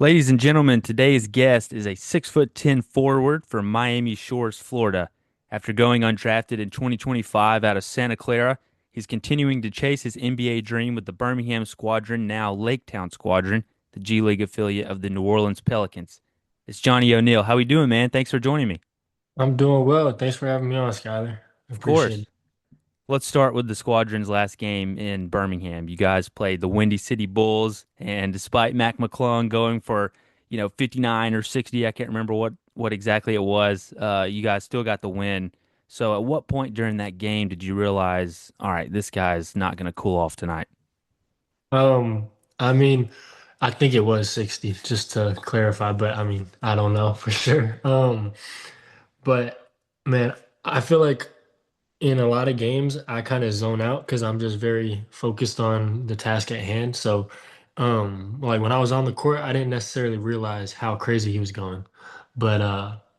Ladies and gentlemen, today's guest is a 6'10" forward from Miami Shores, Florida. After going undrafted in 2025 out of Santa Clara, he's continuing to chase his NBA dream with the Birmingham Squadron, now Lake Town Squadron, the G League affiliate of the New Orleans Pelicans. It's Johnny O'Neal. How we doing, man? Thanks for joining me. I'm doing well. Thanks for having me on, Skylar. I Of appreciate course. it. Let's start with the Squadron's last game in Birmingham. You guys played the Windy City Bulls, and despite Mac McClung going for, 59 or 60, I can't remember what exactly it was, you guys still got the win. So at what point during that game did you realize, all right, this guy's not going to cool off tonight? Um, I mean, I think it was 60, just to clarify, but I mean, I don't know for sure. But man, I feel like in a lot of games, I kind of zone out because I'm just very focused on the task at hand. So, like when I was on the court, I didn't necessarily realize how crazy he was going. But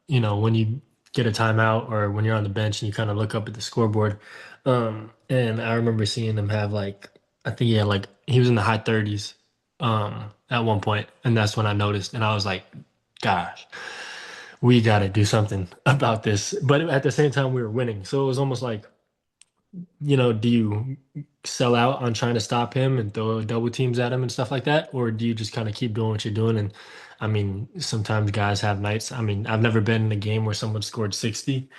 when you get a timeout or when you're on the bench and you kind of look up at the scoreboard, and I remember seeing him have like I think he had like he was in the high 30s at one point, and that's when I noticed, and I was like, gosh, we got to do something about this. But at the same time, we were winning, so it was almost like do you sell out on trying to stop him and throw double teams at him and stuff like that? Or do you just kind of keep doing what you're doing? And I mean, sometimes guys have nights. I mean, I've never been in a game where someone scored 60.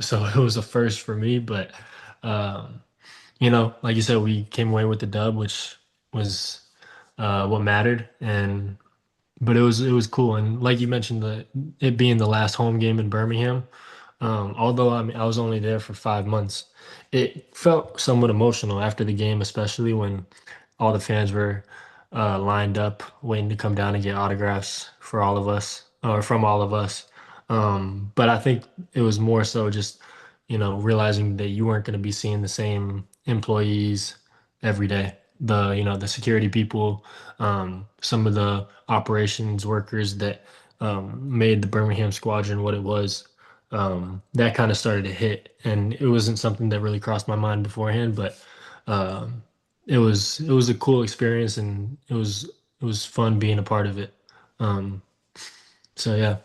So it was a first for me, but um, like you said, we came away with the dub, which was what mattered. And but it was cool. And like you mentioned, it being the last home game in Birmingham. Although I mean I was only there for 5 months, it felt somewhat emotional after the game, especially when all the fans were lined up waiting to come down and get autographs for all of us or from all of us. But I think it was more so just realizing that you weren't going to be seeing the same employees every day. The security people, some of the operations workers that made the Birmingham Squadron what it was, that kind of started to hit, and it wasn't something that really crossed my mind beforehand, but um, it was a cool experience, and it was fun being a part of it. Um, so yeah,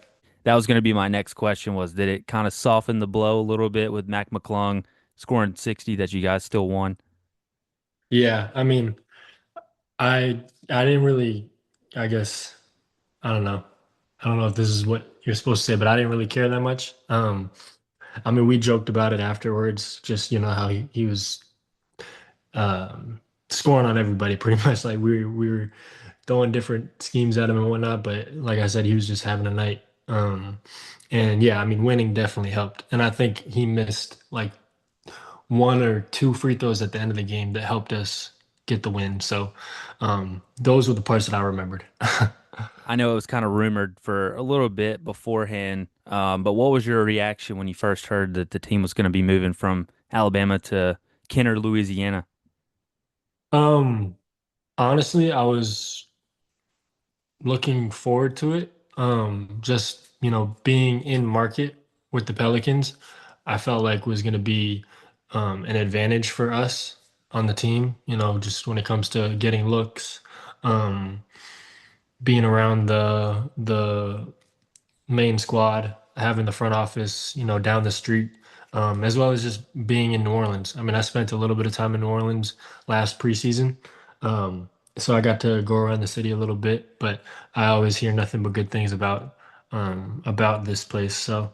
That was going to be my next question was, did it kind of soften the blow a little bit with Mac McClung scoring 60 that you guys still won? yeah. I mean, I didn't really, I guess, I don't know. I don't know if this is what you're supposed to say, but I didn't really care that much. I mean, we joked about it afterwards, just how he was um, scoring on everybody pretty much. Like we were throwing different schemes at him and whatnot, but like I said, he was just having a night. And yeah, I mean, winning definitely helped. And I think he missed like one or two free throws at the end of the game that helped us get the win. So those were the parts that I remembered. I know it was kind of rumored for a little bit beforehand, but what was your reaction when you first heard that the team was going to be moving from Alabama to Kenner, Louisiana? Um, Honestly, I was looking forward to it. Just, being in market with the Pelicans, I felt like was going to be an advantage for us on the team, just when it comes to getting looks, um, being around the main squad, having the front office, down the street, as well as just being in New Orleans. I mean, I spent a little bit of time in New Orleans last preseason. So I got to go around the city a little bit, but I always hear nothing but good things about this place. So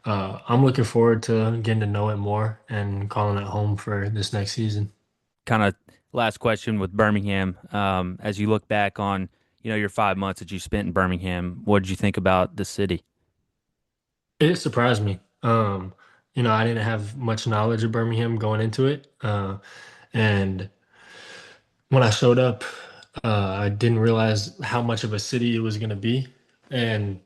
I'm looking forward to getting to know it more and calling it home for this next season. Kind of last question with Birmingham. As you look back on, your 5 months that you spent in Birmingham, what did you think about the city? It surprised me. I didn't have much knowledge of Birmingham going into it. And when I showed up, I didn't realize how much of a city it was going to be. And,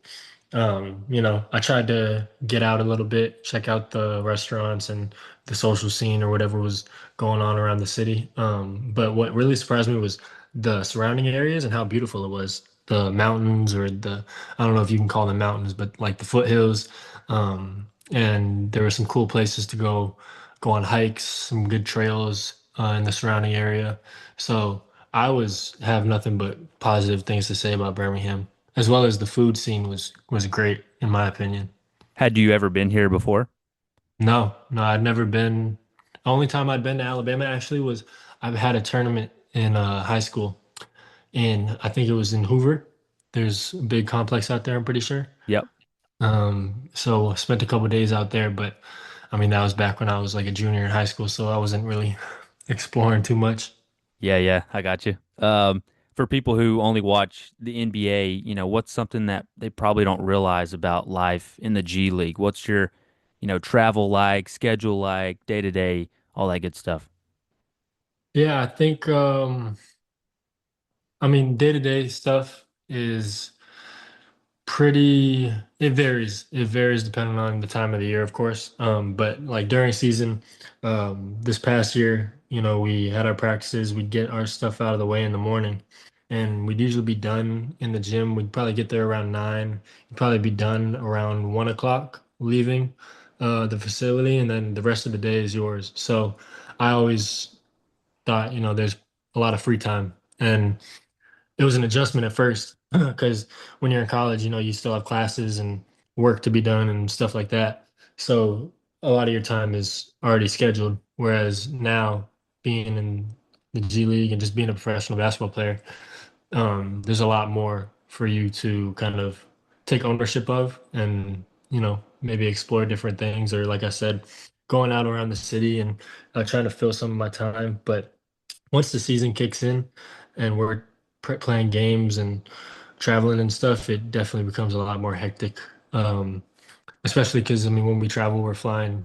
I tried to get out a little bit, check out the restaurants and the social scene or whatever was going on around the city. But what really surprised me was the surrounding areas and how beautiful it was. The mountains or I don't know if you can call them mountains, but like the foothills. And there were some cool places to go on hikes, some good trails in the surrounding area. So I was have nothing but positive things to say about Birmingham, as well as the food scene was great in my opinion. Had you ever been here before? No, no, I'd never been. The only time I'd been to Alabama actually was I've had a tournament in high school, and I think it was in Hoover. There's a big complex out there, I'm pretty sure. Yep. So I spent a couple days out there, but I mean that was back when I was like a junior in high school, so I wasn't really exploring too much. Yeah, yeah, I got you. For people who only watch the NBA, what's something that they probably don't realize about life in the G League? What's your, travel like, schedule like, day to day, all that good stuff? Yeah, I think I mean day-to-day stuff is pretty, it varies. It varies depending on the time of the year, of course. But like during season, this past year, we had our practices, we'd get our stuff out of the way in the morning, and we'd usually be done in the gym. We'd probably get there around 9. We'd probably be done around 1 o'clock leaving the facility, and then the rest of the day is yours. So I always thought, there's a lot of free time. And it was an adjustment at first because when you're in college, you still have classes and work to be done and stuff like that. So a lot of your time is already scheduled. Whereas now, being in the G League and just being a professional basketball player, there's a lot more for you to kind of take ownership of and, maybe explore different things. Or, like I said, going out around the city and trying to fill some of my time. But once the season kicks in and we're playing games and traveling and stuff, it definitely becomes a lot more hectic. Um, Especially because I mean, when we travel, we're flying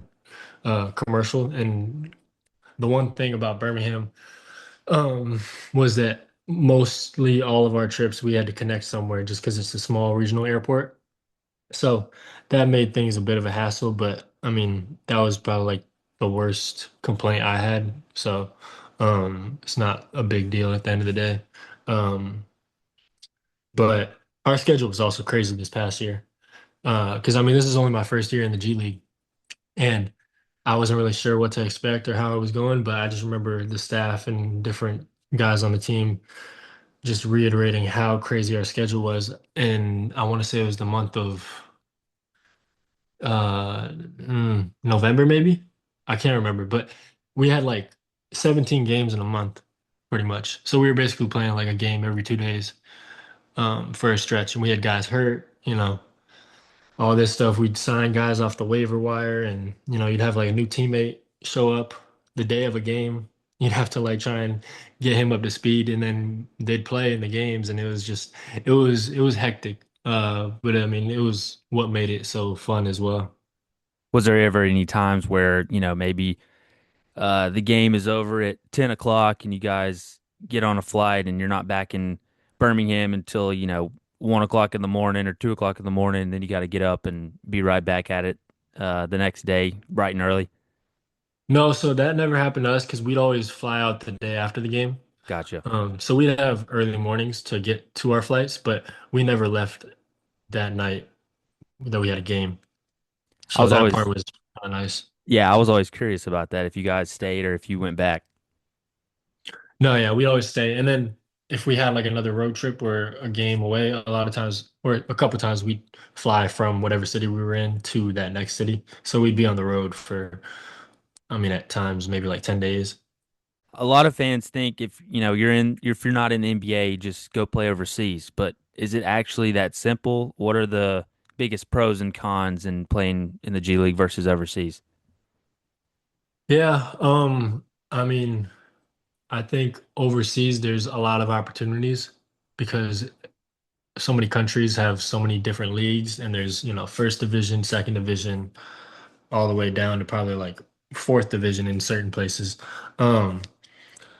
commercial, and the one thing about Birmingham um, was that mostly all of our trips we had to connect somewhere just because it's a small regional airport. So that made things a bit of a hassle, but I mean, that was probably like the worst complaint I had. So it's not a big deal at the end of the day. But our schedule was also crazy this past year. Because I mean, this is only my first year in the G League, and I wasn't really sure what to expect or how it was going, but I just remember the staff and different guys on the team just reiterating how crazy our schedule was. And I want to say it was the month of November, maybe. I can't remember, but we had like 17 games in a month, pretty much. So we were basically playing like a game every 2 days for a stretch, and we had guys hurt, all this stuff. We'd sign guys off the waiver wire, and you'd have like a new teammate show up the day of a game. You'd have to like try and get him up to speed, and then they'd play in the games, and it was hectic. But I mean, it was what made it so fun as well. Was there ever any times where, maybe the game is over at 10 o'clock and you guys get on a flight and you're not back in Birmingham until, 1 o'clock in the morning or 2 o'clock in the morning, and then you got to get up and be right back at it the next day, bright and early? No, so that never happened to us because we'd always fly out the day after the game. Gotcha. So we'd have early mornings to get to our flights, but we never left that night that we had a game. I So was that part always, was kind of nice. yeah, I was always curious about that if you guys stayed or if you went back. No, yeah, we always stay. And then if we had like another road trip or a game away, a lot of times or a couple times we'd fly from whatever city we were in to that next city. So we'd be on the road for, I mean, at times maybe like 10 days. A lot of fans think if you're not in the NBA, just go play overseas. But is it actually that simple? What are the biggest pros and cons in playing in the G League versus overseas? Yeah, I mean, I think overseas there's a lot of opportunities because so many countries have so many different leagues and there's, first division, second division, all the way down to probably like fourth division in certain places. Um,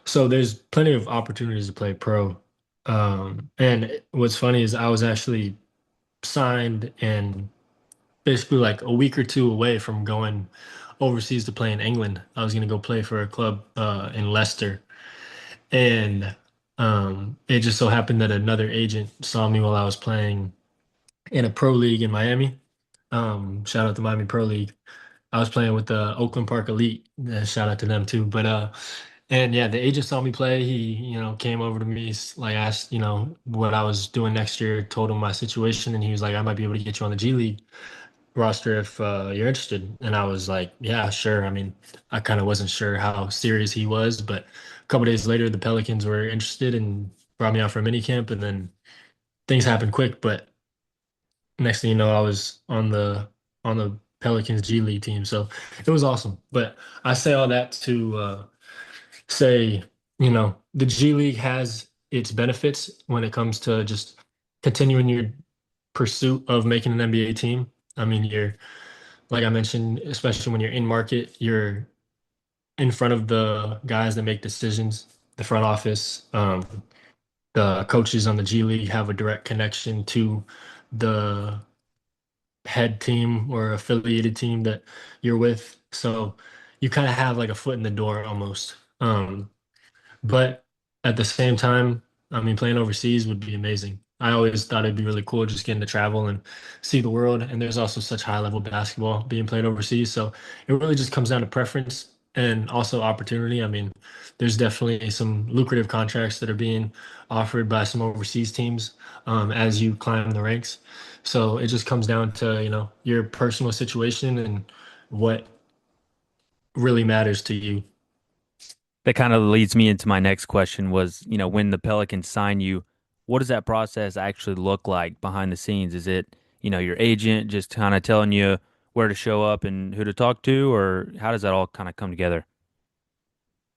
So there's plenty of opportunities to play pro. And what's funny is I was actually signed and basically like a week or two away from going overseas to play in England. I was going to go play for a club in Leicester. And it just so happened that another agent saw me while I was playing in a pro league in Miami. Shout out to Miami Pro League. I was playing with the Oakland Park Elite. Shout out to them too. But And yeah, the agent saw me play. He, came over to me, like asked, what I was doing next year, told him my situation, and he was like, I might be able to get you on the G League roster if you're interested. And I was like, yeah, sure. I mean, I kind of wasn't sure how serious he was, but a couple days later, the Pelicans were interested and brought me out for a mini camp, and then things happened quick. But next thing you know, I was on the Pelicans G League team, so it was awesome. But I say all that to say, the G League has its benefits when it comes to just continuing your pursuit of making an NBA team. I mean, you're like I mentioned, especially when you're in market, you're in front of the guys that make decisions, the front office. The coaches on the G League have a direct connection to the head team or affiliated team that you're with. So you kind of have like a foot in the door almost. But at the same time, I mean, playing overseas would be amazing. I always thought it'd be really cool just getting to travel and see the world. And there's also such high level basketball being played overseas. So it really just comes down to preference and also opportunity. I mean, there's definitely some lucrative contracts that are being offered by some overseas teams as you climb the ranks. So it just comes down to, your personal situation and what really matters to you. That kind of leads me into my next question was, when the Pelicans sign you, what does that process actually look like behind the scenes? Is it, your agent just kind of telling you where to show up and who to talk to, or how does that all kind of come together?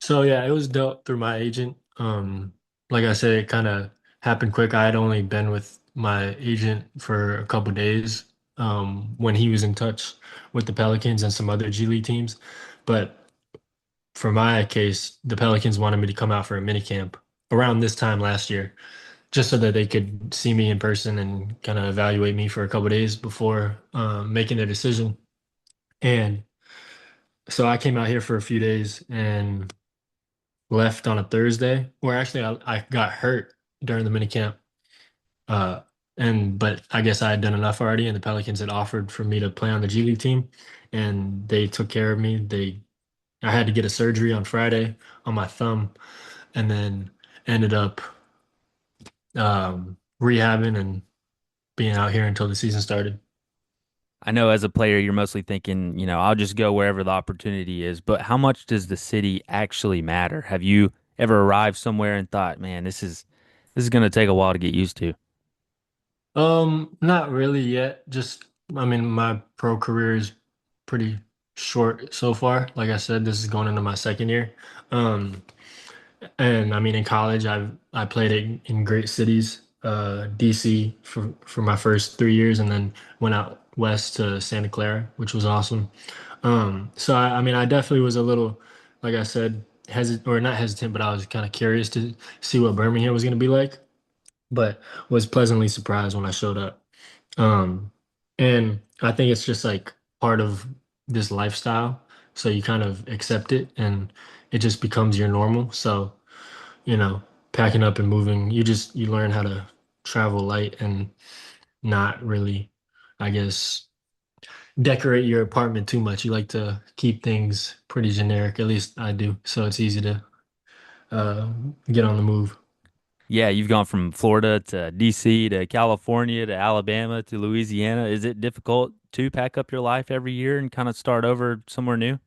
So yeah, it was dealt through my agent. Like I said, it kind of happened quick. I had only been with my agent for a couple days when he was in touch with the Pelicans and some other G League teams. But for my case, the Pelicans wanted me to come out for a mini camp around this time last year, just so that they could see me in person and kind of evaluate me for a couple days before making a decision. And so I came out here for a few days and left on a Thursday, or actually I got hurt during the mini camp. Uh, but I guess I had done enough already, and the Pelicans had offered for me to play on the G League team, and they took care of me. I had to get a surgery on Friday on my thumb, and then ended up rehabbing and being out here until the season started. I know as a player, you're mostly thinking, I'll just go wherever the opportunity is, but how much does the city actually matter? Have you ever arrived somewhere and thought, man, this is going to take a while to get used to? Not really yet. Just, I mean, my pro career is pretty short so far. Like I said, this is going into my second year. Um, and I mean, in college, I played in great cities, DC for my first 3 years, and then went out west to Santa Clara, which was awesome. So I mean, I definitely was a little, like I said, hesitant or not hesitant, but I was kind of curious to see what Birmingham was going to be like, but was pleasantly surprised when I showed up. Um, and I think it's just like part of this lifestyle. So you kind of accept it and it just becomes your normal. So, you know, packing up and moving, you learn how to travel light and not really, I guess, decorate your apartment too much. You like to keep things pretty generic, at least I do. So it's easy to uh, get on the move. Yeah, you've gone from Florida to DC to California to Alabama to Louisiana. Is it difficult to pack up your life every year and kind of start over somewhere new?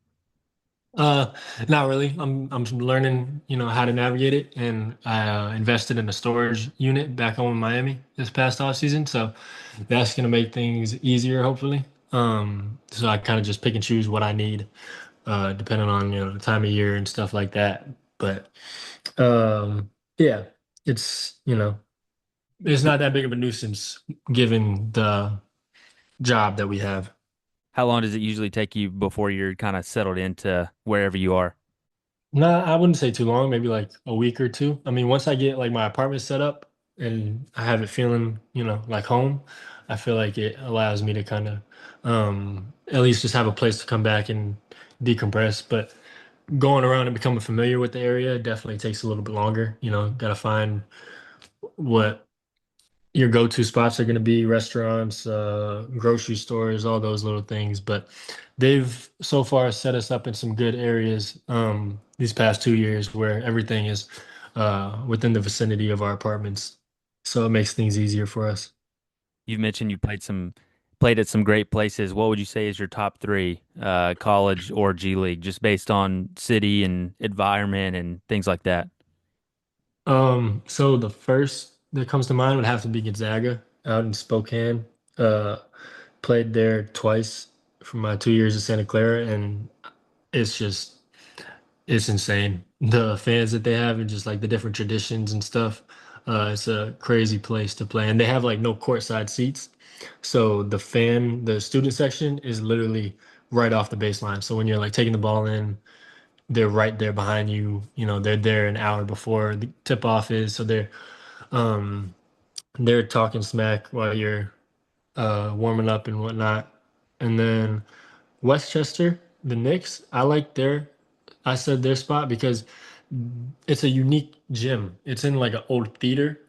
Uh, Not really. I'm learning, how to navigate it, and I invested in a storage unit back home in Miami this past off season, so that's gonna make things easier, hopefully. So I kind of just pick and choose what I need, depending on the time of year and stuff like that. But yeah, it's it's not that big of a nuisance given the job that we have. How long does it usually take you before you're kind of settled into wherever you are? No, I wouldn't say too long, maybe like a week or two. I mean, once I get like my apartment set up and I have it feeling, like home, I feel like it allows me to kind of at least just have a place to come back and decompress. But going around and becoming familiar with the area definitely takes a little bit longer. Got to find what your go-to spots are going to be, restaurants, grocery stores, all those little things. But they've so far set us up in some good areas. these past 2 years where everything is within the vicinity of our apartments. So it makes things easier for us. You've mentioned you played at some great places. What would you say is your top three, college or G League, just based on city and environment and things like that? So the first that comes to mind would have to be Gonzaga out in Spokane. Uh, Played there twice for my 2 years in Santa Clara, and it's just it's insane. The fans that they have and just like the different traditions and stuff. It's a crazy place to play, and they have like no courtside seats. So the student section is literally right off the baseline. So when you're like taking the ball in, they're right there behind you. You know, they're there an hour before the tip off is. So um they're talking smack while you're warming up and whatnot. And then Westchester, the Knicks, I said their spot because it's a unique gym. It's in like an old theater.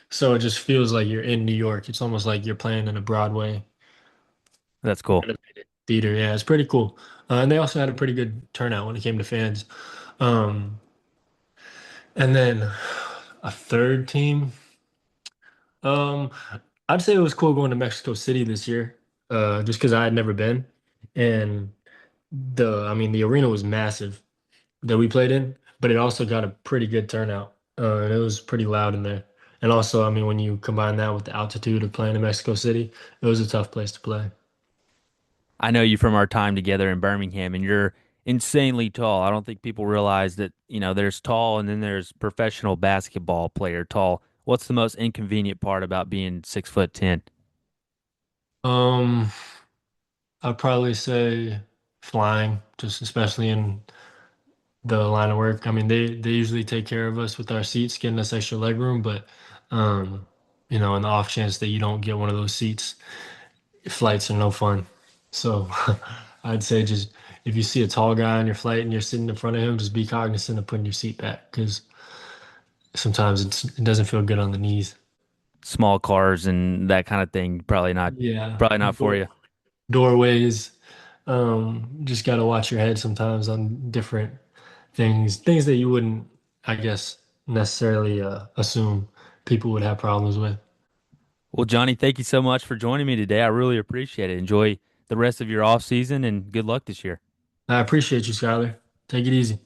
So it just feels like you're in New York. It's almost like you're playing in a Broadway That's cool. renovated theater. Yeah, it's pretty cool. And they also had a pretty good turnout when it came to fans. Um, and then a third team. Um, I'd say it was cool going to Mexico City this year, just because I had never been. And I mean, the arena was massive that we played in, but it also got a pretty good turnout. And it was pretty loud in there. And also, I mean, when you combine that with the altitude of playing in Mexico City, it was a tough place to play. I know you from our time together in Birmingham, and you're insanely tall. I don't think people realize that, there's tall and then there's professional basketball player tall. What's the most inconvenient part about being 6'10"? Um, I'd probably say flying, just especially in the line of work. I mean, they usually take care of us with our seats, getting us extra leg room, but um, in the off chance that you don't get one of those seats, flights are no fun. So I'd say just if you see a tall guy on your flight and you're sitting in front of him, just be cognizant of putting your seat back because sometimes it doesn't feel good on the knees. Small cars and that kind of thing, Yeah. probably not for you. Doorways. Just got to watch your head sometimes on different things that you wouldn't, I guess, necessarily assume people would have problems with. Well, Johnny, thank you so much for joining me today. I really appreciate it. Enjoy the rest of your off season and good luck this year. I appreciate you, Skylar. Take it easy.